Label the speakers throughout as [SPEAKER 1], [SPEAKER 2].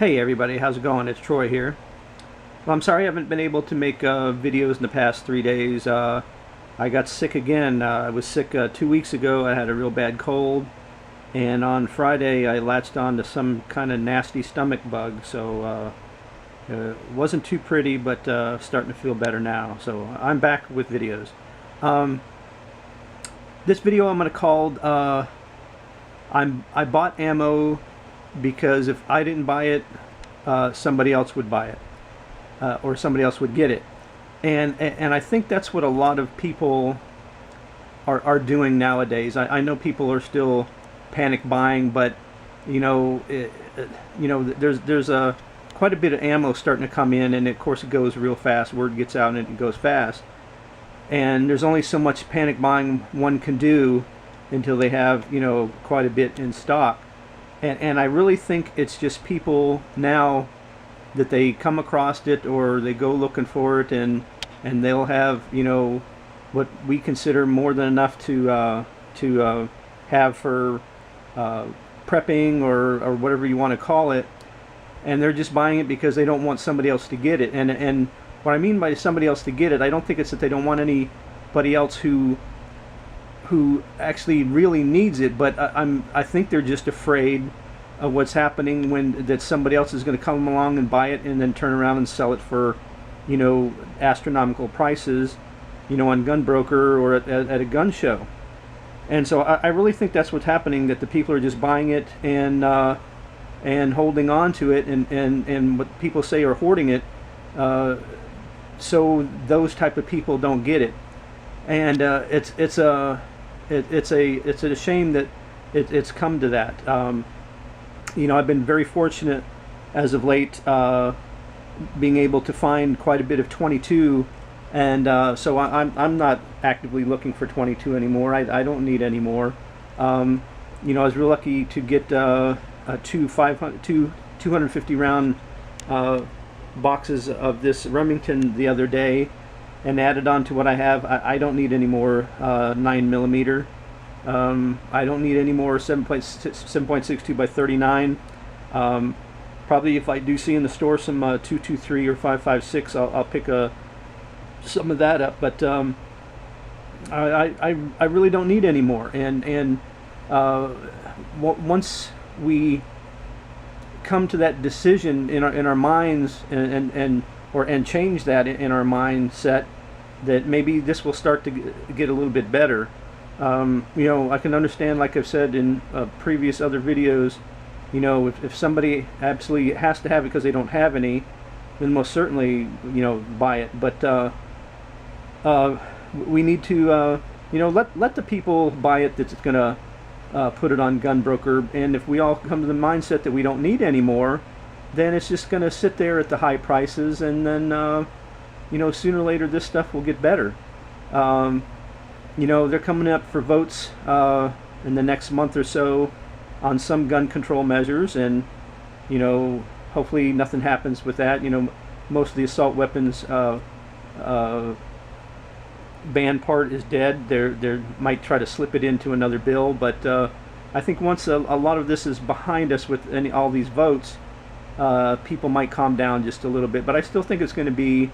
[SPEAKER 1] Hey everybody, how's it going? It's Troy here. Well, I'm sorry I haven't been able to make videos in the past 3 days. I got sick again. I was sick 2 weeks ago. I had a real bad cold, and on Friday I latched on to some kind of nasty stomach bug. So it wasn't too pretty, but starting to feel better now. So I'm back with videos. Um, this video I'm going to call I bought ammo because if I didn't buy it, somebody else would buy it, or somebody else would get it, and I think that's what a lot of people are doing nowadays. I know people are still panic buying, but there's a quite a bit of ammo starting to come in, and of course it goes real fast. Word gets out and it goes fast, and there's only so much panic buying one can do until they have quite a bit in stock. And I really think it's just people now that they come across it or they go looking for it, and they'll have what we consider more than enough to have for prepping or whatever you want to call it, and they're just buying it because they don't want somebody else to get it. And what I mean by somebody else to get it, I don't think it's that they don't want anybody else who actually really needs it, but I think they're just afraid of what's happening when that somebody else is going to come along and buy it and then turn around and sell it for astronomical prices on GunBroker or at a gun show. And so I really think that's what's happening, that the people are just buying it and holding on to it, and what people say are hoarding it, so those type of people don't get it. And it's a shame that it's come to that. I've been very fortunate as of late, being able to find quite a bit of 22, and so I'm not actively looking for 22 anymore. I don't need any more. I was real lucky to get two 250 round boxes of this Remington the other day, and added on to what I have. I don't need any more 9mm. I don't need any more 7.62 by 39. Probably if I do see in the store some 223 or 556, I'll pick some of that up. But I really don't need any more. And once we come to that decision in our minds and change that in our mindset, that maybe this will start to get a little bit better. I can understand, like I've said in previous other videos, if somebody absolutely has to have it because they don't have any, then most certainly buy it. But we need to let the people buy it that's gonna put it on GunBroker. And if we all come to the mindset that we don't need any more, then it's just going to sit there at the high prices, and then sooner or later this stuff will get better. They're coming up for votes in the next month or so on some gun control measures, and hopefully nothing happens with that. Most of the assault weapons ban part is dead. They might try to slip it into another bill, but I think once a lot of this is behind us with all these votes, people might calm down just a little bit. But I still think it's going to be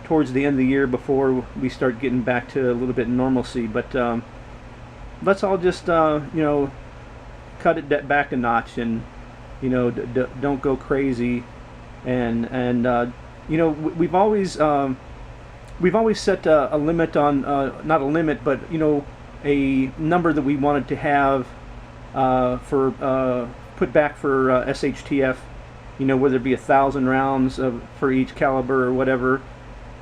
[SPEAKER 1] towards the end of the year before we start getting back to a little bit of normalcy. But let's all just cut it back a notch, and don't go crazy. And we've always set a limit on, not a limit, but a number that we wanted to have for put back for SHTF. Whether it be 1,000 rounds for each caliber or whatever.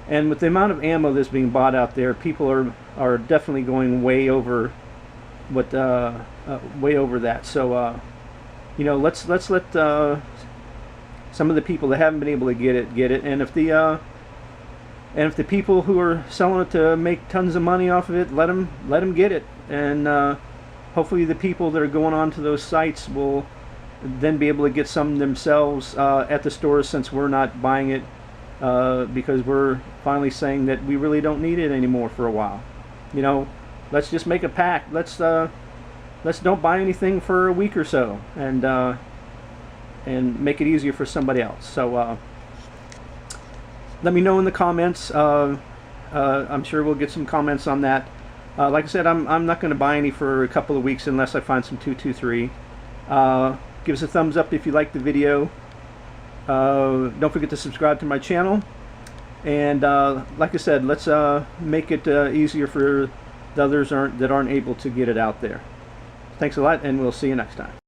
[SPEAKER 1] And with the amount of ammo that's being bought out there, people are definitely going way over what way over that. So let's let some of the people that haven't been able to get it. And if the people who are selling it to make tons of money off of it, let them get it. And hopefully the people that are going on to those sites will then be able to get some themselves at the stores, since we're not buying it because we're finally saying that we really don't need it anymore for a while. Let's just make a pact. Let's don't buy anything for a week or so, and and make it easier for somebody else. So let me know in the comments. I'm sure we'll get some comments on that. Like I said, I'm not going to buy any for a couple of weeks unless I find some 223. Give us a thumbs up if you like the video. Don't forget to subscribe to my channel. And like I said, let's make it easier for the others that aren't able to get it out there. Thanks a lot, and we'll see you next time.